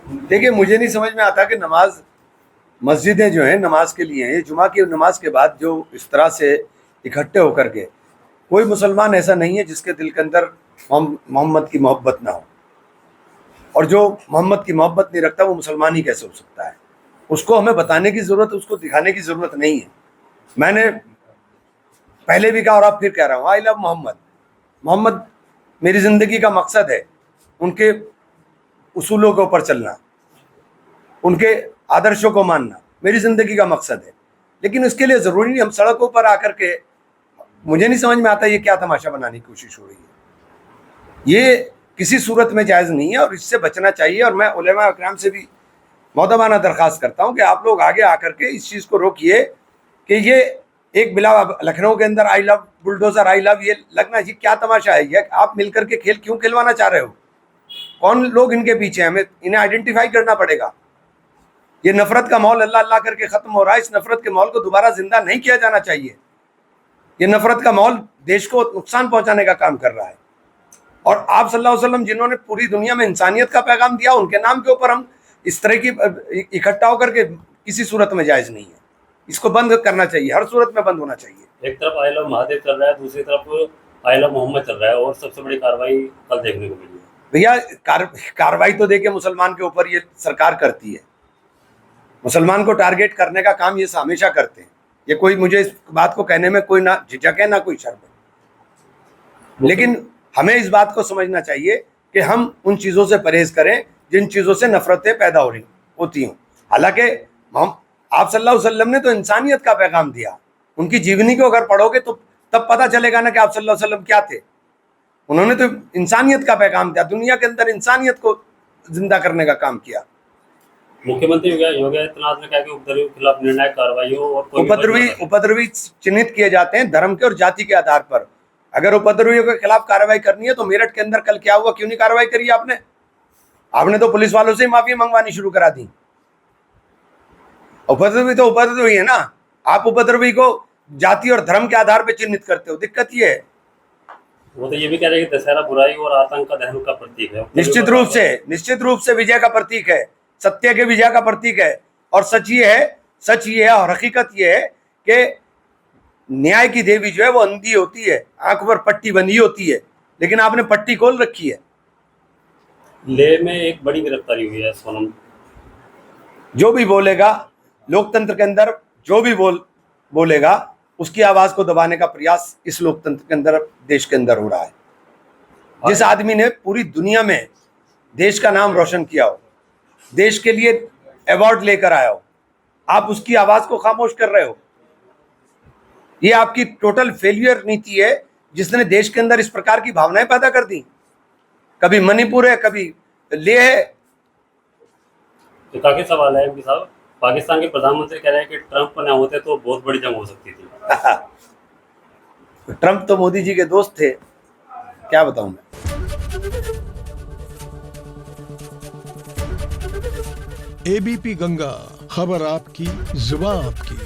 देखिए, मुझे नहीं समझ में आता कि नमाज मस्जिदें जो हैं नमाज के लिए हैं, जुमा की नमाज के बाद जो इस तरह से इकट्ठे होकर के, कोई मुसलमान ऐसा नहीं है जिसके दिल के अंदर मोहम्मद की मोहब्बत ना हो। और जो मोहम्मद की मोहब्बत नहीं रखता वो मुसलमान ही कैसे हो सकता है? उसको हमें बताने की ज़रूरत, उसको दिखाने की ज़रूरत नहीं है। मैंने पहले भी कहा और अब फिर कह रहा हूँ, आई लव मोहम्मद। मोहम्मद मेरी ज़िंदगी का मकसद है, उनके उसूलों के ऊपर चलना, उनके आदर्शों को मानना मेरी ज़िंदगी का मकसद है। लेकिन इसके लिए ज़रूरी नहीं हम सड़कों पर आकर के, मुझे नहीं समझ में आता ये क्या तमाशा बनाने की कोशिश हो रही है। ये किसी सूरत में जायज़ नहीं है और इससे बचना चाहिए। और मैं उलेमा इकराम से भी मौदबाना दरख्वास्त करता हूँ कि आप लोग आगे आकर के इस चीज़ को रोकिए कि ये एक बिला लखनऊ के अंदर I love bulldozer, I love, ये लगना, ये क्या तमाशा है? ये आप मिलकर के खेल क्यों खिलवाना चाह रहे हो? कौन लोग इनके पीछे हैं? हमें इन्हें आइडेंटिफाई करना पड़ेगा। ये नफरत का माहौल अल्लाह अल्लाह करके ख़त्म हो रहा है। इस नफरत के माहौल को दोबारा जिंदा नहीं किया जाना चाहिए। ये नफरत का माहौल देश को नुकसान पहुंचाने का काम कर रहा है। और आप सल्लल्लाहु अलैहि वसल्लम जिन्होंने पूरी दुनिया में इंसानियत का पैगाम दिया, उनके नाम के ऊपर हम इस तरह की इकट्ठा होकर के किसी सूरत में जायज़ नहीं है। इसको बंद करना चाहिए, हर सूरत में बंद होना चाहिए। एक तरफ आई लव महादेव चल रहा है, दूसरी तरफ आई लव मोहम्मद चल रहा है और सबसे बड़ी कार्रवाई कल देखने को मिली है। भैया, कार्रवाई तो देखिए मुसलमान के ऊपर ये सरकार करती है। मुसलमान को टारगेट करने का काम ये हमेशा करते हैं। ये कोई, मुझे इस बात को कहने में कोई ना झिझक है ना कोई शर्म है। लेकिन हमें इस बात को समझना चाहिए कि हम उन चीज़ों से परहेज करें जिन चीज़ों से नफरतें पैदा हो रही होती हों। हालांकि आप सल्लल्लाहु अलैहि वसल्लम ने तो इंसानियत का पैगाम दिया। उनकी जीवनी को अगर पढ़ोगे तो तब पता चलेगा ना कि आप सल्लल्लाहु अलैहि वसल्लम क्या थे। उन्होंने तो इंसानियत का पैगाम दिया, दुनिया के अंदर इंसानियत को जिंदा करने का काम किया। मुख्यमंत्री योगी आदित्यनाथ ने कहा कि उपद्रवियों के खिलाफ निर्णायक कार्रवाई हो और उपद्रवी चिन्हित किए जाते हैं धर्म के और जाति के आधार पर। अगर उपद्रवियों के खिलाफ कार्रवाई करनी है तो मेरठ के अंदर कल क्या हुआ, क्यों नहीं कार्रवाई करी आपने? आपने तो पुलिस वालों से ही माफी मंगवानी शुरू करा दी। उपद्रवी तो उपद्रवी है ना, आप उपद्रवी को जाति और धर्म के आधार पर चिन्हित करते हो। दिक्कत ये है। वो तो ये भी कह रहे हैं कि दशहरा बुराई और आतंक का दहन का प्रतीक है। निश्चित रूप से विजय का प्रतीक है, सत्य के विजय का प्रतीक है। और सच ये है और हकीकत ये है कि न्याय की देवी जो है वो अंधी होती है, आंख पर पट्टी बंधी होती है, लेकिन आपने पट्टी खोल रखी है। लेह में एक बड़ी गिरफ्तारी हुई है सोनम। जो भी बोलेगा लोकतंत्र के अंदर, जो भी बोलेगा उसकी आवाज को दबाने का प्रयास इस लोकतंत्र के अंदर, देश के अंदर हो रहा है। जिस आदमी ने पूरी दुनिया में देश का नाम रोशन किया हो, देश के लिए अवार्ड लेकर आया हो, आप उसकी आवाज को खामोश कर रहे हो। ये आपकी टोटल फेलियर नीति है जिसने देश के अंदर इस प्रकार की भावनाएं पैदा कर दी। कभी मणिपुर है, कभी लेह है। तो काफी सवाल है एमपी साहब। पाकिस्तान के प्रधानमंत्री कह रहे हैं कि ट्रंप ना होते तो बहुत बड़ी जंग हो सकती थी। ट्रंप तो मोदी जी के दोस्त थे, क्या बताऊं मैं। एबीपी गंगा, खबर आपकी, जुबान आपकी।